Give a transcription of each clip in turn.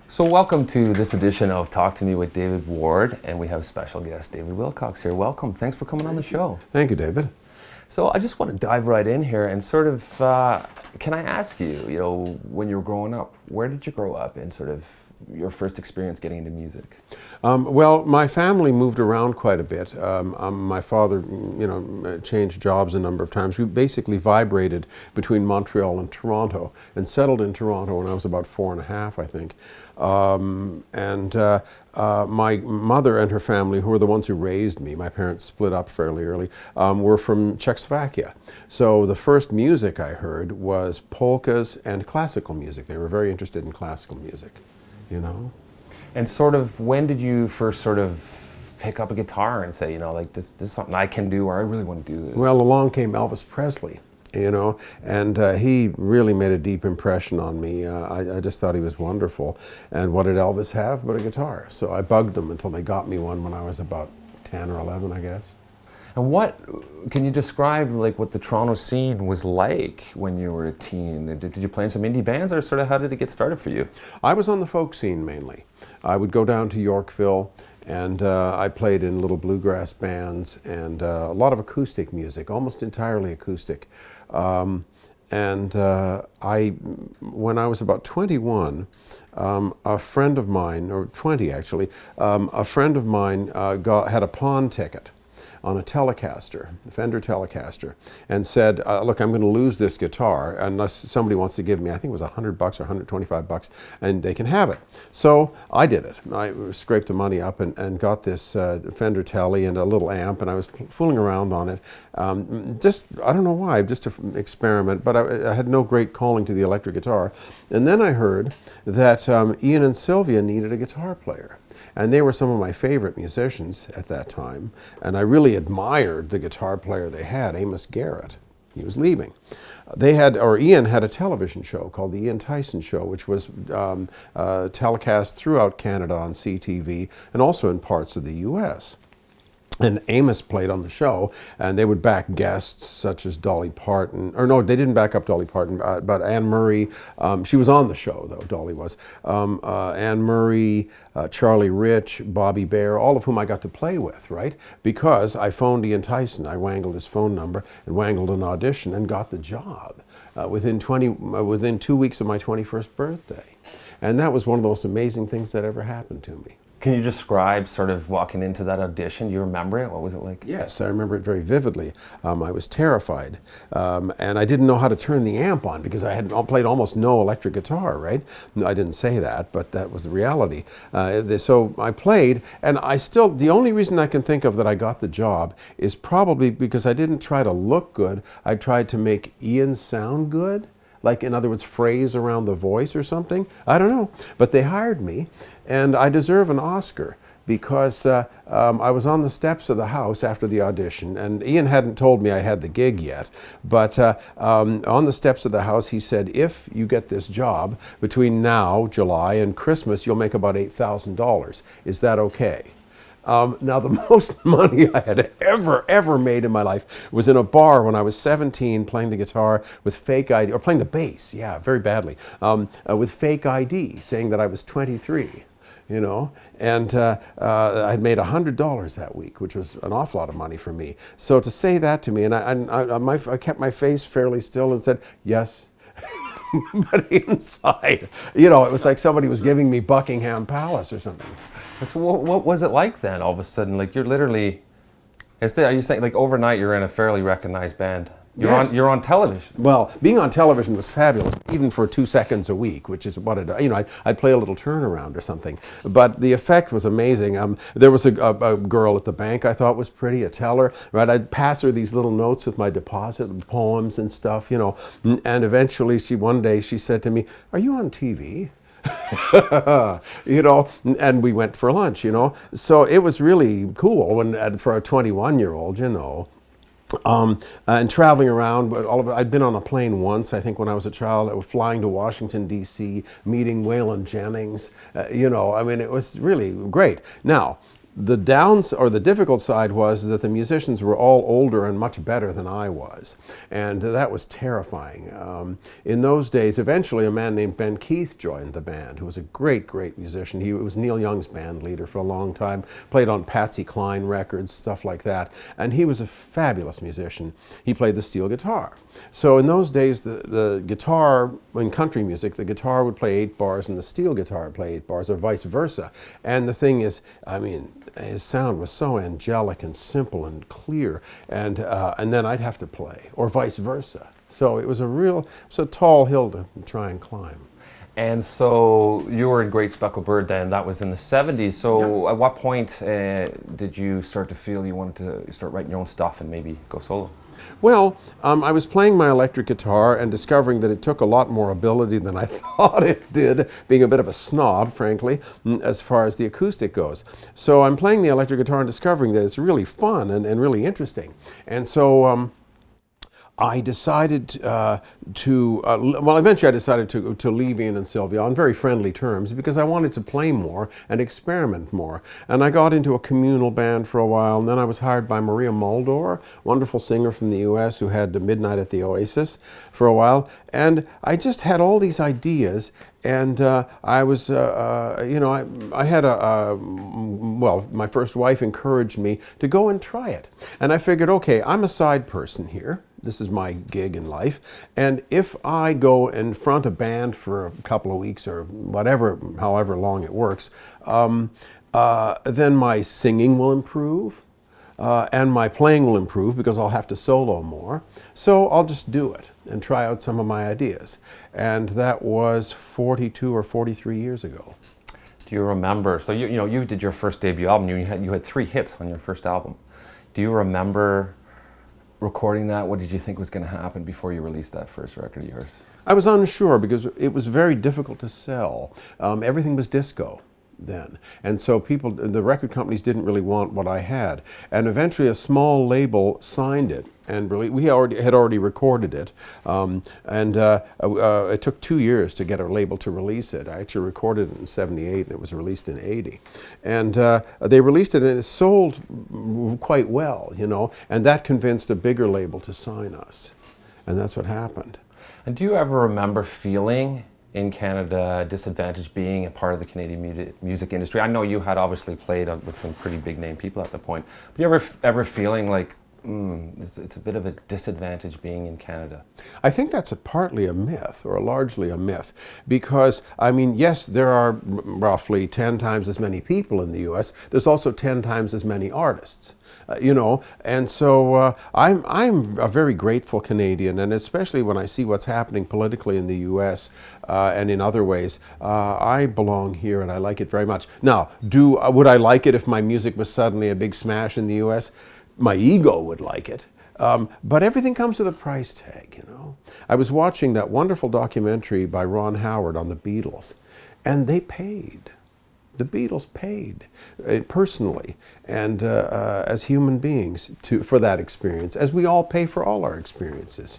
So welcome to this edition of Talk to Me with David Ward, and we have special guest David Wilcox here. Welcome. Thanks for coming on the show. Thank you, David. So I just want to dive right in here and sort of, can I ask you, when you were growing up, where did you grow up and sort of your first experience getting into music? Well, my family moved around quite a bit. My father, changed jobs a number of times. We basically vibrated between Montreal and Toronto and settled in Toronto when I was about 4.5, I think. My mother and her family, who were the ones who raised me, my parents split up fairly early, were from Czechoslovakia. So the first music I heard was polkas and classical music. They were very interested in classical music, And sort of, when did you first sort of pick up a guitar and say, this is something I can do, or I really want to do this? Well, along came Elvis Presley. And he really made a deep impression on me. I just thought he was wonderful. And what did Elvis have but a guitar? So I bugged them until they got me one when I was about 10 or 11, I guess. And can you describe what the Toronto scene was like when you were a teen? Did you play in some indie bands, or sort of how did it get started for you? I was on the folk scene mainly. I would go down to Yorkville, and I played in little bluegrass bands and a lot of acoustic music, almost entirely acoustic. When I was about 21, a friend of mine, or 20 actually, a friend of mine had a pawn ticket on a Telecaster, a Fender Telecaster, and said, look, I'm going to lose this guitar unless somebody wants to give me, I think it was $100 or $125, and they can have it. So I did it. I scraped the money up and got this Fender Tele and a little amp, and I was fooling around on it. I don't know why, just to experiment, but I had no great calling to the electric guitar. And then I heard that Ian and Sylvia needed a guitar player. And they were some of my favorite musicians at that time. And I really admired the guitar player they had, Amos Garrett. He was leaving. Ian had a television show called The Ian Tyson Show, which was telecast throughout Canada on CTV and also in parts of the US. And Amos played on the show, and they would back guests such as Dolly Parton. Or no, they didn't back up Dolly Parton, but Anne Murray. She was on the show, though, Dolly was. Anne Murray, Charlie Rich, Bobby Bare, all of whom I got to play with, right? Because I phoned Ian Tyson. I wangled his phone number and wangled an audition and got the job within 2 weeks of my 21st birthday. And that was one of the most amazing things that ever happened to me. Can you describe sort of walking into that audition? Do you remember it? What was it like? Yes, I remember it very vividly. I was terrified, and I didn't know how to turn the amp on because I had played almost no electric guitar, right? I didn't say that, but that was the reality. So I played, and the only reason I can think of that I got the job is probably because I didn't try to look good. I tried to make Ian sound good. Like, in other words, phrase around the voice or something. I don't know. But they hired me, and I deserve an Oscar because I was on the steps of the house after the audition, and Ian hadn't told me I had the gig yet, but on the steps of the house he said, if you get this job between now, July, and Christmas, you'll make about $8,000. Is that okay? Now, the most money I had ever made in my life was in a bar when I was 17, playing the guitar with fake ID, or playing the bass, yeah, very badly, with fake ID, saying that I was 23, and I'd made $100 that week, which was an awful lot of money for me. So to say that to me, and I kept my face fairly still and said, yes. But inside, it was like somebody was giving me Buckingham Palace or something. So what was it like then, all of a sudden? Like, you're literally, are you saying, like, overnight you're in a fairly recognized band? Yes. You're on television. Well, being on television was fabulous, even for 2 seconds a week, which is what I'd play a little turnaround or something. But the effect was amazing. There was a girl at the bank I thought was pretty, a teller, right? I'd pass her these little notes with my deposit and poems and stuff, and eventually one day she said to me, "Are you on TV?" And we went for lunch, So it was really cool for a 21-year-old, and traveling around, I'd been on a plane once, I think when I was a child. I was flying to Washington, D.C., meeting Waylon Jennings. It was really great. Now, The difficult side was that the musicians were all older and much better than I was, and that was terrifying. In those days, eventually a man named Ben Keith joined the band, who was a great, great musician. He was Neil Young's band leader for a long time, played on Patsy Cline records, stuff like that, and he was a fabulous musician. He played the steel guitar. So in those days, the guitar, in country music, the guitar would play 8 bars and the steel guitar would play 8 bars, or vice versa. And the thing is, I mean, his sound was so angelic and simple and clear, and then I'd have to play, or vice versa. So it was a tall hill to try and climb. And so you were in Great Speckled Bird then, that was in the 70s. So yeah. At what point did you start to feel you wanted to start writing your own stuff and maybe go solo? Well, I was playing my electric guitar and discovering that it took a lot more ability than I thought it did, being a bit of a snob, frankly, as far as the acoustic goes. So I'm playing the electric guitar and discovering that it's really fun and really interesting. And so I decided eventually I decided to leave Ian and Sylvia on very friendly terms because I wanted to play more and experiment more. And I got into a communal band for a while, and then I was hired by Maria Muldaur, wonderful singer from the US who had Midnight at the Oasis for a while. And I just had all these ideas, and I was, I had my first wife encouraged me to go and try it. And I figured, okay, I'm a side person here. This is my gig in life. And if I go and front a band for a couple of weeks or whatever, however long it works, then my singing will improve and my playing will improve because I'll have to solo more. So I'll just do it and try out some of my ideas. And that was 42 or 43 years ago. Do you remember, so you did your first debut album, you had 3 hits on your first album. Do you remember recording that? What did you think was going to happen before you released that first record of yours? I was unsure because it was very difficult to sell. Everything was disco then, and so the record companies didn't really want what I had. And eventually a small label signed it, and we had already recorded it, it took 2 years to get a label to release it. I actually recorded it in '78 and it was released in '80. And they released it and it sold quite well, and that convinced a bigger label to sign us. And that's what happened. And do you ever remember feeling in Canada disadvantaged being a part of the Canadian music industry? I know you had obviously played with some pretty big name people at the point, but you ever feeling like it's a bit of a disadvantage being in Canada? I think that's partly a myth, or largely a myth, because, I mean, yes, there are roughly 10 times as many people in the US. There's also 10 times as many artists. And so I'm a very grateful Canadian, and especially when I see what's happening politically in the U.S. And in other ways, I belong here and I like it very much. Now, would I like it if my music was suddenly a big smash in the U.S.? My ego would like it. But everything comes with a price tag, I was watching that wonderful documentary by Ron Howard on the Beatles, and they paid. The Beatles paid personally and as human beings for that experience, as we all pay for all our experiences,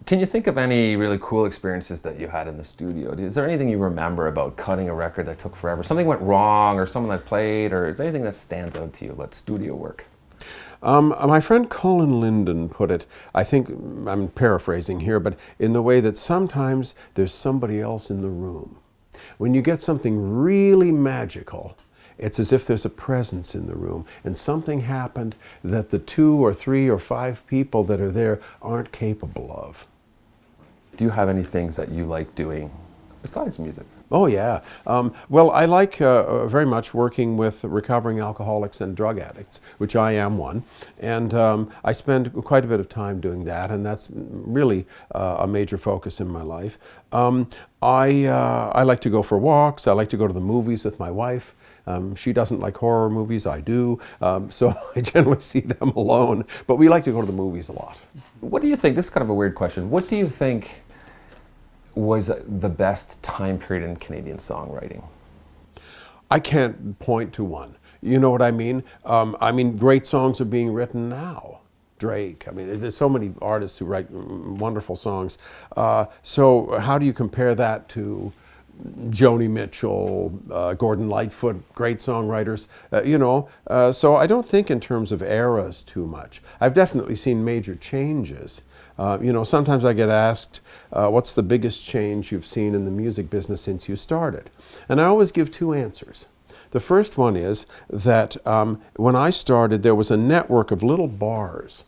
Can you think of any really cool experiences that you had in the studio? Is there anything you remember about cutting a record that took forever? Something went wrong, or someone that played, or is there anything that stands out to you about studio work? My friend Colin Linden put it, I think, I'm paraphrasing here, but in the way that sometimes there's somebody else in the room. When you get something really magical, it's as if there's a presence in the room, and something happened that the 2 or 3 or 5 people that are there aren't capable of. Do you have any things that you like doing besides music? Oh yeah. Well, I like very much working with recovering alcoholics and drug addicts, which I am one. And I spend quite a bit of time doing that, and that's really a major focus in my life. I like to go for walks. I like to go to the movies with my wife. She doesn't like horror movies, I do, so I generally see them alone. But we like to go to the movies a lot. What do you think, this is kind of a weird question, what do you think was the best time period in Canadian songwriting? I can't point to one. You know what I mean? Great songs are being written now. Drake, there's so many artists who write wonderful songs. So how do you compare that to Joni Mitchell, Gordon Lightfoot, great songwriters, so I don't think in terms of eras too much. I've definitely seen major changes. Sometimes I get asked, what's the biggest change you've seen in the music business since you started? And I always give two answers. The first one is that when I started, there was a network of little bars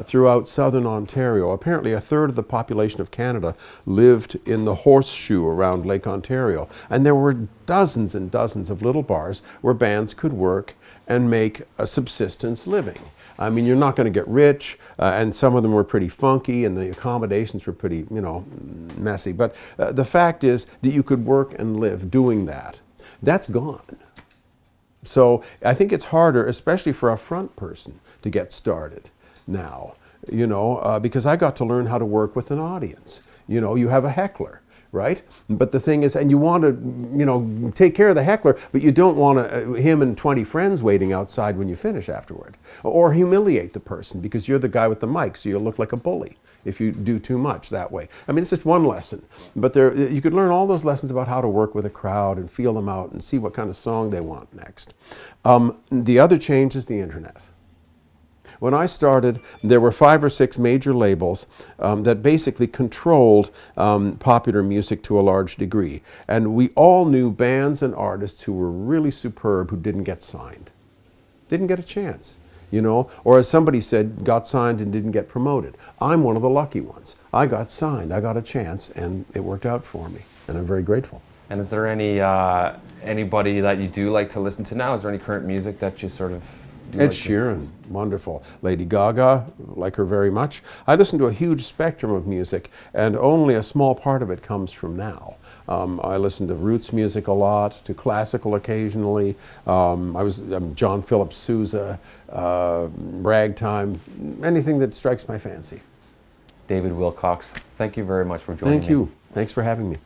throughout southern Ontario. Apparently a third of the population of Canada lived in the horseshoe around Lake Ontario. And there were dozens and dozens of little bars where bands could work and make a subsistence living. I mean, you're not going to get rich, and some of them were pretty funky, and the accommodations were pretty, messy. But the fact is that you could work and live doing that. That's gone. So I think it's harder, especially for a front person, to get started now, because I got to learn how to work with an audience. You have a heckler, right? But the thing is, and you want to, take care of the heckler, but you don't want him and 20 friends waiting outside when you finish afterward. Or humiliate the person because you're the guy with the mic, so you'll look like a bully if you do too much that way. I mean, it's just one lesson, but you could learn all those lessons about how to work with a crowd and feel them out and see what kind of song they want next. The other change is the internet. When I started, there were 5 or 6 major labels that basically controlled popular music to a large degree. And we all knew bands and artists who were really superb who didn't get signed. Didn't get a chance, Or as somebody said, got signed and didn't get promoted. I'm one of the lucky ones. I got signed, I got a chance, and it worked out for me. And I'm very grateful. And is there anybody that you do like to listen to now? Is there any current music that you sort of Ed Sheeran, wonderful. Lady Gaga, like her very much. I listen to a huge spectrum of music, and only a small part of it comes from now. I listen to roots music a lot, to classical occasionally. I'm John Philip Sousa, ragtime, anything that strikes my fancy. David Wilcox, thank you very much for joining me. Thank you. Thanks for having me.